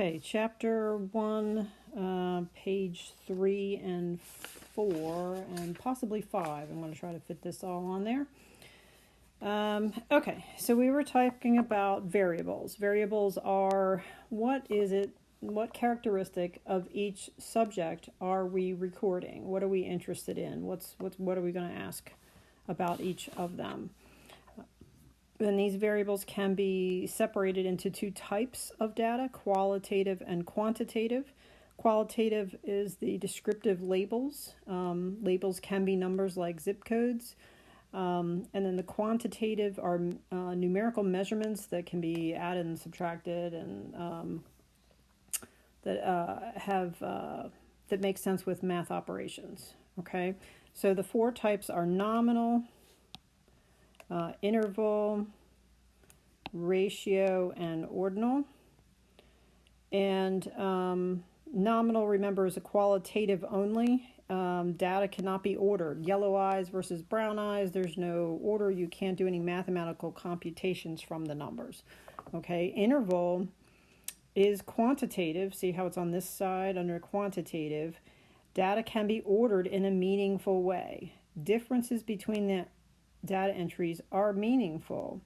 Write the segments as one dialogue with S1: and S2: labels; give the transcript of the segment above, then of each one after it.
S1: Okay, chapter 1, page 3 and 4, and possibly 5. I'm going to try to fit this all on there. Okay, so we were talking about variables. Variables are, what characteristic of each subject are we recording? What are we interested in? What are we going to ask about each of them? And these variables can be separated into two types of data, qualitative and quantitative. Qualitative is the descriptive labels. Labels can be numbers like zip codes. And then the quantitative are numerical measurements that can be added and subtracted and that make sense with math operations. Okay, so the four types are nominal, interval, ratio, and ordinal. And nominal, remember, is a qualitative only. Data cannot be ordered. Yellow eyes versus brown eyes, there's no order. You can't do any mathematical computations from the numbers. Okay, interval is quantitative. See how it's on this side under quantitative. Data can be ordered in a meaningful way. Differences between the data entries are meaningful.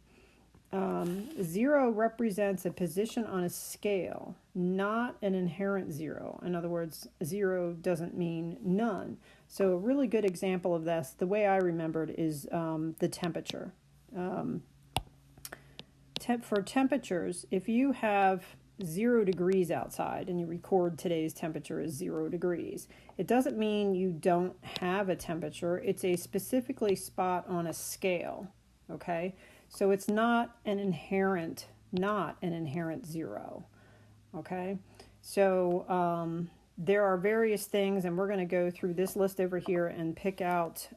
S1: 0 represents a position on a scale, not an inherent 0. In other words, 0 doesn't mean none. So a really good example of this, the way I remembered, is the temperature. For temperatures, if you have 0 degrees outside and you record today's temperature as 0 degrees, it doesn't mean you don't have a temperature. It's a specifically spot on a scale, okay? So it's not an inherent 0, okay? So there are various things, and we're going to go through this list over here and pick out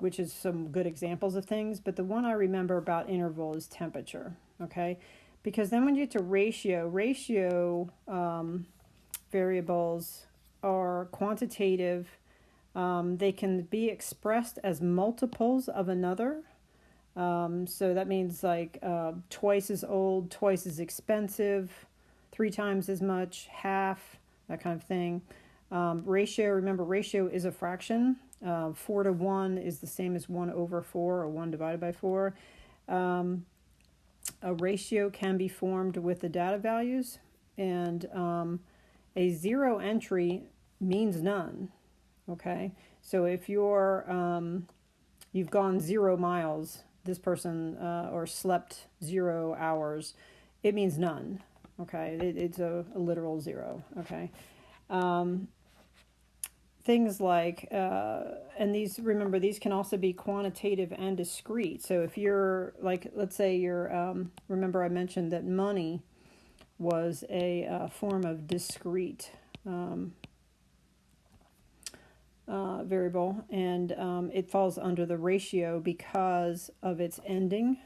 S1: which is some good examples of things. But the one I remember about interval is temperature, okay? Because then when you get to ratio variables are quantitative. They can be expressed as multiples of another. So that means like twice as old, twice as expensive, 3 times as much, half, that kind of thing. Ratio, remember, ratio is a fraction. 4 to 1 is the same as 1 over 4 or 1 divided by 4. A ratio can be formed with the data values, and a 0 entry means none. Okay, so if you've gone 0 miles, this person or slept 0 hours, it means none. Okay, it's a literal 0. Okay, things like and these, remember, these can also be quantitative and discrete. So if you're like, let's say you're remember I mentioned that money was a form of discrete variable, and it falls under the ratio because of its ending.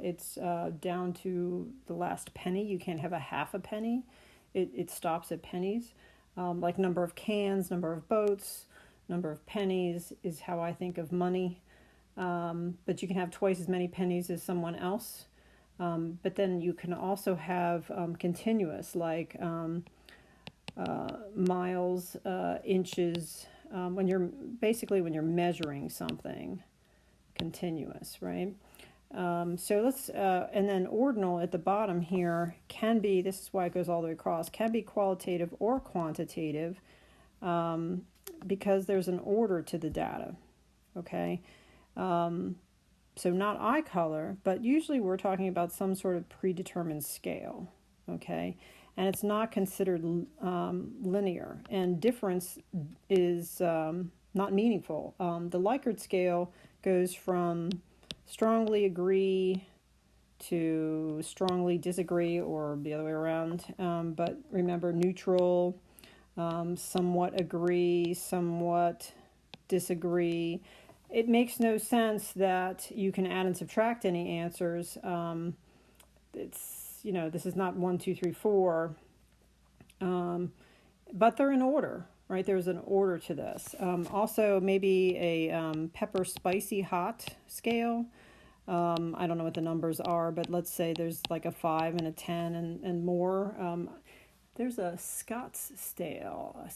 S1: It's down to the last penny. You can't have a half a penny. It stops at pennies. Like number of cans, number of boats, number of pennies is how I think of money. But you can have twice as many pennies as someone else. But then you can also have continuous, like miles, inches, when you're measuring something, continuous, right? So let's, and then ordinal at the bottom here can be, this is why it goes all the way across, can be qualitative or quantitative, because there's an order to the data, okay? So not eye color, but usually we're talking about some sort of predetermined scale, okay? And it's not considered linear, and difference is not meaningful. The Likert scale goes from strongly agree to strongly disagree, or the other way around. But remember, neutral, somewhat agree, somewhat disagree. It makes no sense that you can add and subtract any answers. This is not 1, 2, 3, 4, but they're in order, right? There's an order to this. Also, maybe a pepper spicy hot scale. I don't know what the numbers are, but let's say there's like a 5 and a 10 and more. There's a Scottsdale,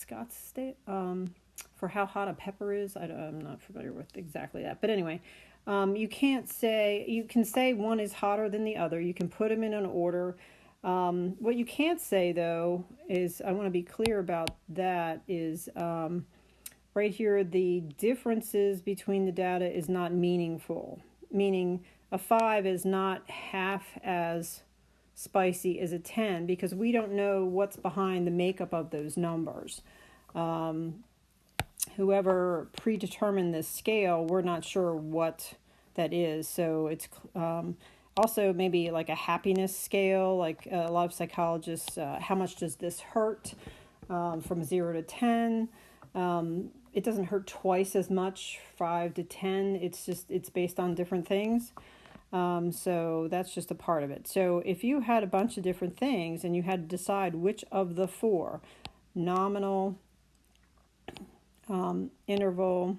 S1: for how hot a pepper is. I'm not familiar with exactly that. But anyway, you can say one is hotter than the other. You can put them in an order. What you can't say, though, is, I want to be clear about that, is right here, the differences between the data is not meaningful. Meaning a 5 is not half as spicy as a 10 because we don't know what's behind the makeup of those numbers. Whoever predetermined this scale, we're not sure what that is. So it's also maybe like a happiness scale, like a lot of psychologists, how much does this hurt, from 0 to 10. It doesn't hurt twice as much, 5 to 10. It's based on different things. So that's just a part of it. So if you had a bunch of different things and you had to decide which of the 4, nominal, interval,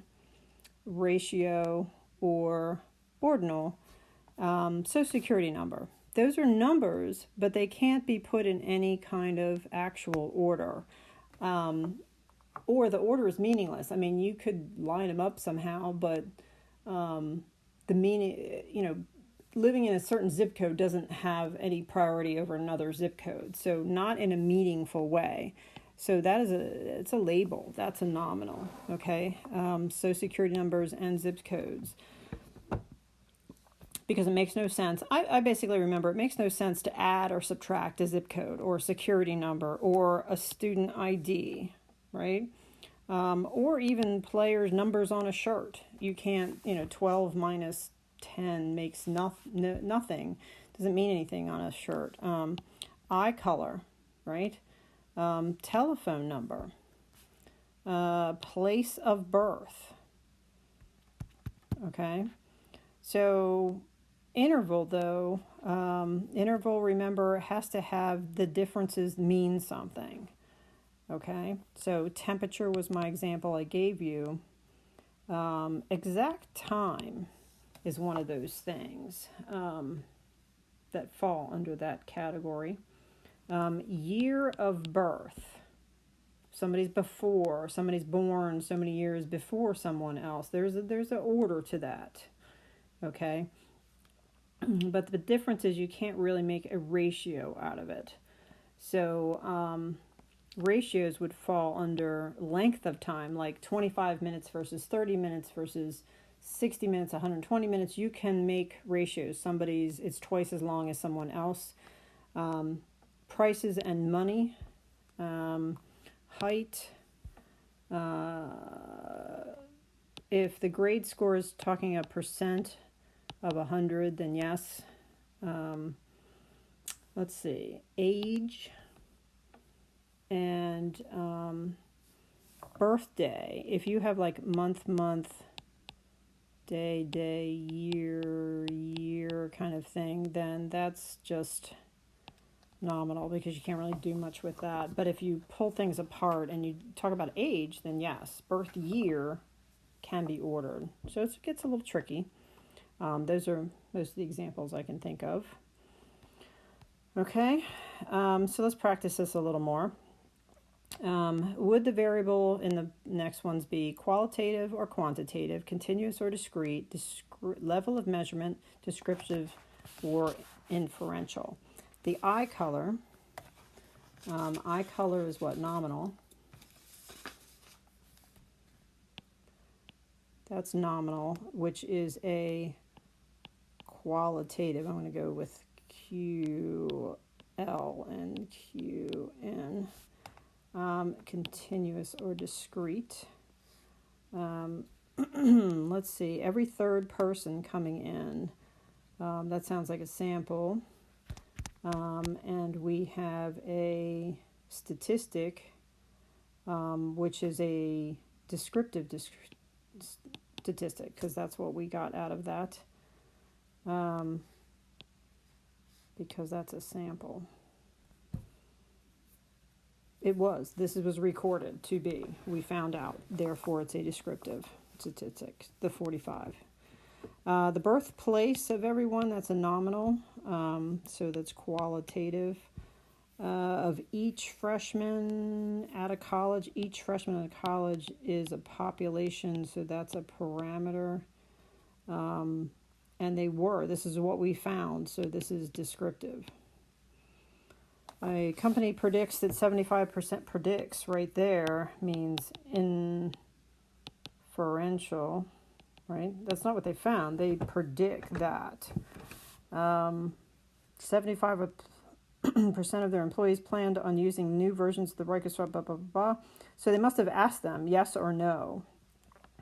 S1: ratio, or ordinal, Social Security number. Those are numbers, but they can't be put in any kind of actual order. Or the order is meaningless. I mean, you could line them up somehow, but the meaning, living in a certain zip code doesn't have any priority over another zip code. So not in a meaningful way. So it's a label. That's a nominal. Okay. Social Security numbers and zip codes. Because it makes no sense. I basically remember it makes no sense to add or subtract a zip code or a security number or a student ID, right? Or even players' numbers on a shirt. You can't, 12 minus 10 makes nothing. Doesn't mean anything on a shirt. Eye color, right? Telephone number. Place of birth. Okay. So interval, though, remember, has to have the differences mean something. Okay, so temperature was my example I gave you. Exact time is one of those things that fall under that category. Year of birth. Somebody's born so many years before someone else. There's an order to that. Okay, but the difference is you can't really make a ratio out of it. So ratios would fall under length of time, like 25 minutes versus 30 minutes versus 60 minutes, 120 minutes. You can make ratios. It's twice as long as someone else. Prices and money, height. If the grade score is talking a percent of 100, then yes. Let's see, age and birthday. If you have like month, day, year kind of thing, then that's just nominal because you can't really do much with that. But if you pull things apart and you talk about age, then yes, birth year can be ordered. So it gets a little tricky. Those are most of the examples I can think of. Okay, so let's practice this a little more. Would the variable in the next ones be qualitative or quantitative, continuous or discrete, level of measurement, descriptive or inferential? The eye color is what? Nominal. That's nominal, which is a qualitative. I'm going to go with QL and QN. Continuous or discrete. Let's see, every third person coming in. That sounds like a sample. And we have a statistic, which is a descriptive statistic, because that's what we got out of that. Because that's a sample. This was recorded to be. We found out. Therefore, it's a descriptive statistic, the 45. The birthplace of everyone, that's a nominal, so that's qualitative. Of each freshman at a college, each freshman at a college is a population, so that's a parameter. And this is what we found, so this is descriptive. A company predicts that 75% predicts right there means inferential, right? That's not what they found. They predict that. 75% of their employees planned on using new versions of the Microsoft, blah, blah, blah, blah. So they must have asked them yes or no.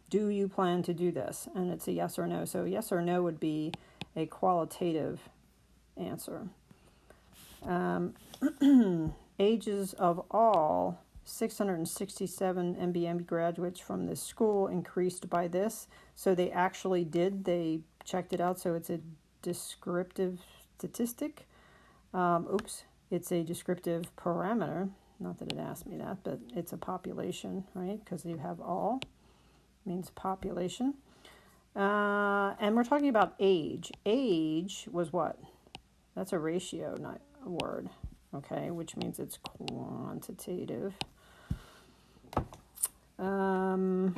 S1: Do you plan to do this? And it's a yes or no. So yes or no would be a qualitative answer. Ages of all 667 MBA graduates from this school increased by this. So they actually did. They checked it out. So it's a descriptive statistic. It's a descriptive parameter. Not that it asked me that, but it's a population, right? Because you have all. Means population. And we're talking about age. Age was what? That's a ratio, not a word. Okay, which means it's quantitative. 5,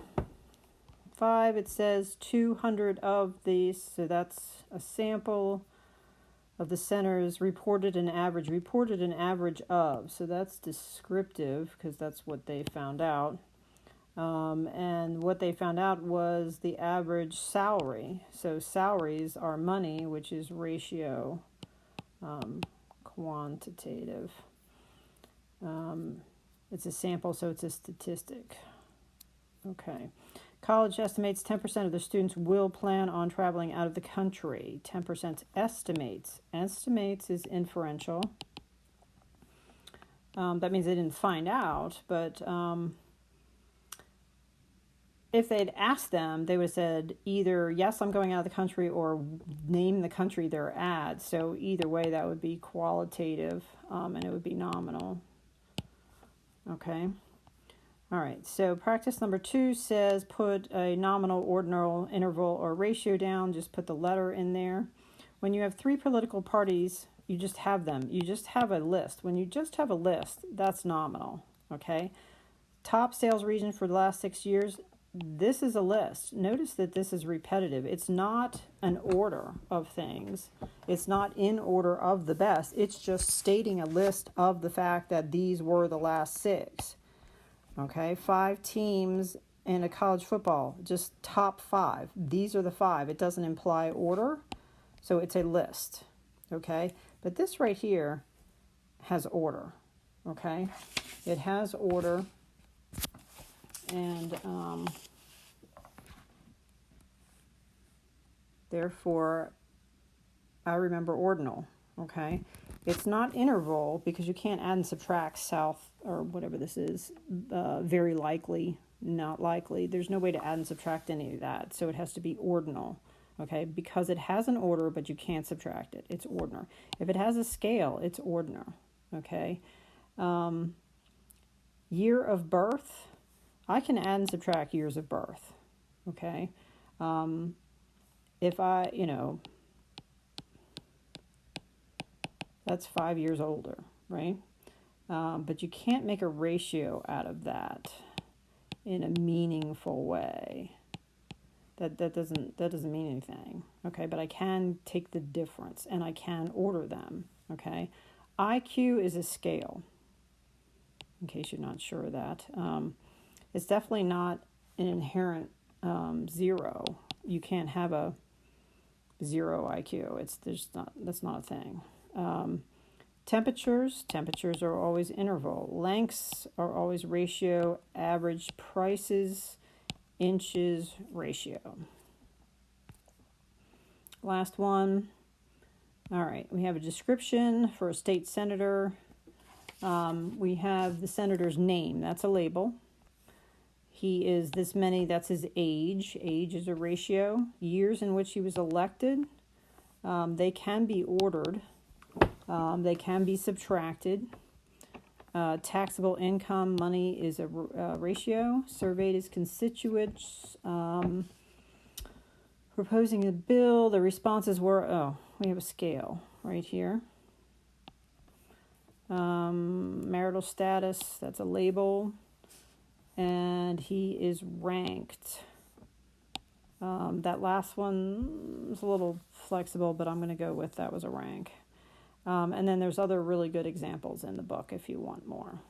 S1: it says 200 of these, so that's a sample of the centers reported an average of. So that's descriptive because that's what they found out. And what they found out was the average salary. So salaries are money, which is ratio, quantitative. It's a sample, so it's a statistic. Okay. College estimates 10% of the students will plan on traveling out of the country. 10% estimates. Estimates is inferential. That means they didn't find out, but if they'd asked them, they would have said either, yes, I'm going out of the country, or name the country they're at. So either way, that would be qualitative, and it would be nominal. Okay. All right. So practice number 2 says put a nominal, ordinal, interval, or ratio down. Just put the letter in there. When you have 3 political parties, you just have them. You just have a list. When you just have a list, that's nominal. Okay. Top sales region for the last 6 years. This is a list. Notice that this is repetitive. It's not an order of things. It's not in order of the best. It's just stating a list of the fact that these were the last 6. Okay, 5 teams in a college football, just top 5. These are the 5. It doesn't imply order, so it's a list. Okay, but this right here has order. Okay, it has order. And therefore, I remember ordinal, okay? It's not interval because you can't add and subtract south or whatever this is, very likely, not likely. There's no way to add and subtract any of that, so it has to be ordinal, okay? Because it has an order, but you can't subtract it. It's ordinal. If it has a scale, it's ordinal, okay? Year of birth. I can add and subtract years of birth, okay? If that's 5 years older, right? But you can't make a ratio out of that in a meaningful way. That doesn't mean anything, okay? But I can take the difference and I can order them, okay? IQ is a scale, in case you're not sure of that. It's definitely not an inherent 0. You can't have a 0 IQ. That's not a thing. Temperatures are always interval. Lengths are always ratio. Average prices, inches, ratio. Last one. All right, we have a description for a state senator. We have the senator's name. That's a label. He is this many, that's his age. Age is a ratio. Years in which he was elected. They can be ordered. They can be subtracted. Taxable income, money is a ratio. Surveyed as constituents. proposing a bill. The responses were, oh, we have a scale right here. Marital status, that's a label. And he is ranked. That last one is a little flexible, but I'm going to go with that was a rank. And then there's other really good examples in the book if you want more.